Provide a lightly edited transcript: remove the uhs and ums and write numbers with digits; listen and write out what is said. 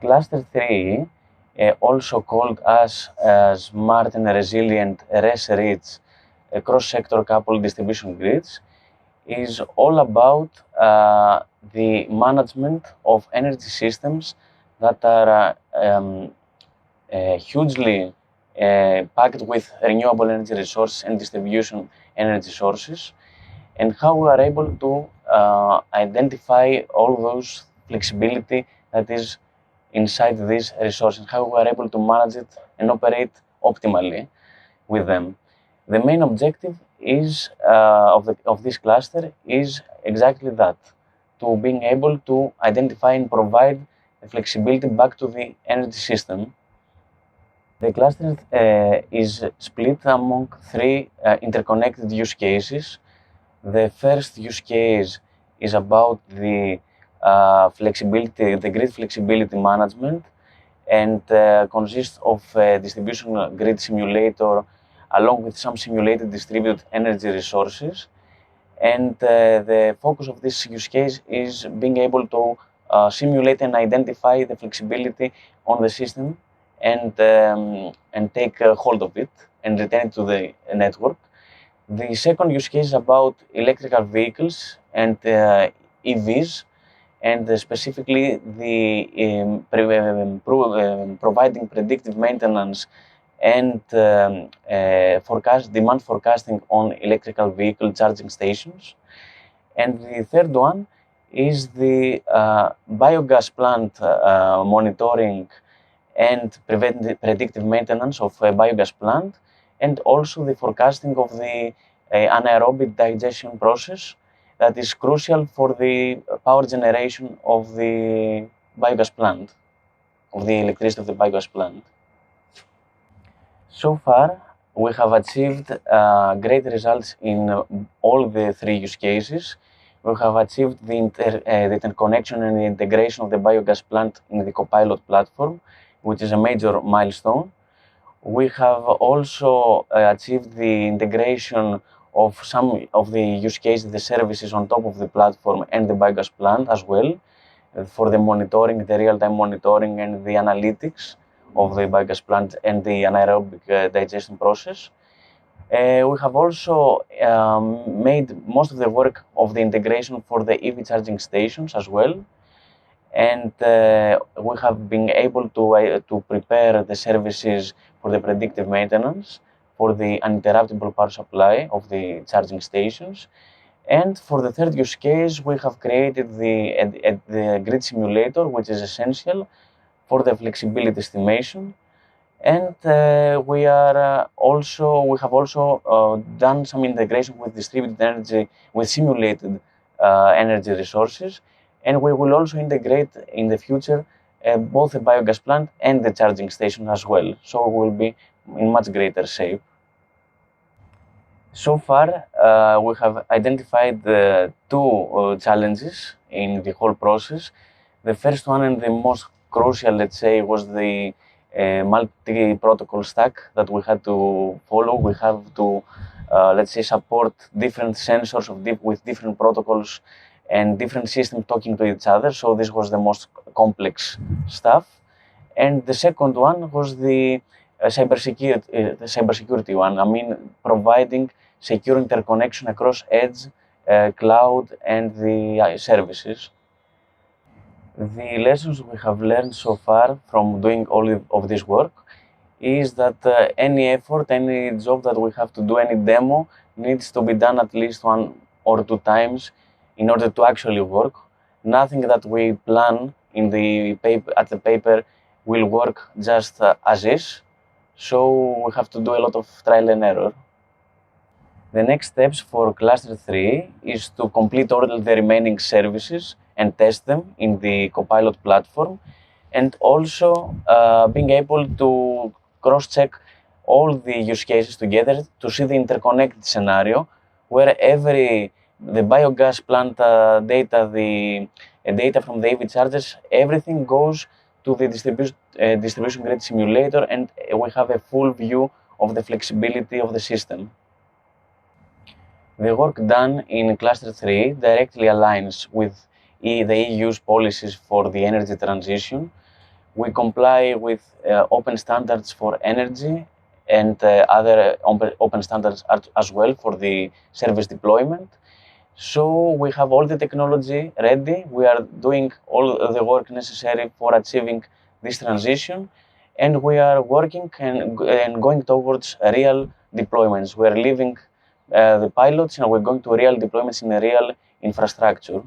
Cluster 3, also called as Smart and Resilient RES-rich cross-sector coupled distribution grids, is all about the management of energy systems that are hugely packed with renewable energy resources and distribution energy sources, and how we are able to identify all those flexibility that is inside these resources, how we are able to manage it and operate optimally with them. The main objective is of this cluster is exactly that, to being able to identify and provide the flexibility back to the energy system. The cluster is split among three interconnected use cases. The first use case is about the flexibility, the grid flexibility management, and consists of a distribution grid simulator along with some simulated distributed energy resources. And the focus of this use case is being able to simulate and identify the flexibility on the system and take hold of it and return it to the network. The second use case is about electrical vehicles and EVs, and specifically the providing predictive maintenance and demand forecasting on electrical vehicle charging stations. And the third one is the biogas plant monitoring and predictive maintenance of a biogas plant, and also the forecasting of the anaerobic digestion process that is crucial for the power generation of the biogas plant, of the electricity of the biogas plant. So far, we have achieved great results in all the three use cases. We have achieved the interconnection and the integration of the biogas plant in the Copilot platform, which is a major milestone. We have also achieved the integration of some of the use cases, the services on top of the platform and the biogas plant as well, for the monitoring, the real-time monitoring and the analytics of the biogas plant and the anaerobic digestion process. We have also made most of the work of the integration for the EV charging stations as well. And we have been able to prepare the services for the predictive maintenance, for the uninterruptible power supply of the charging stations. And for the third use case, we have created the grid simulator, which is essential for the flexibility estimation. And we have also done some integration with distributed energy, with simulated energy resources. And we will also integrate in the future both the biogas plant and the charging station as well. So we will be in much greater shape. So far, we have identified two challenges in the whole process. The first one and the most crucial, let's say, was the multi-protocol stack that we had to follow. We have to, let's say, support different sensors with different protocols and different systems talking to each other. So this was the most complex stuff. And the second one was the cybersecurity one. I mean, providing secure interconnection across edge, cloud, and the services. The lessons we have learned so far from doing all of this work is that any effort, any job that we have to do, any demo, needs to be done at least 1 or 2 times in order to actually work. Nothing that we plan in the paper will work just as is. So we have to do a lot of trial and error. The next steps for Cluster 3 is to complete all the remaining services and test them in the Copilot platform, and also being able to cross-check all the use cases together to see the interconnected scenario where the biogas plant data, the data from the EV chargers, everything goes to the distribution grid simulator, and we have a full view of the flexibility of the system. The work done in Cluster 3 directly aligns with the EU's policies for the energy transition, We comply with open standards for energy and other open standards as well for the service deployment. So we have all the technology ready. We are doing all the work necessary for achieving this transition, and we are working and going towards real deployments. We are leaving the pilots and we're going to real deployments in a real infrastructure.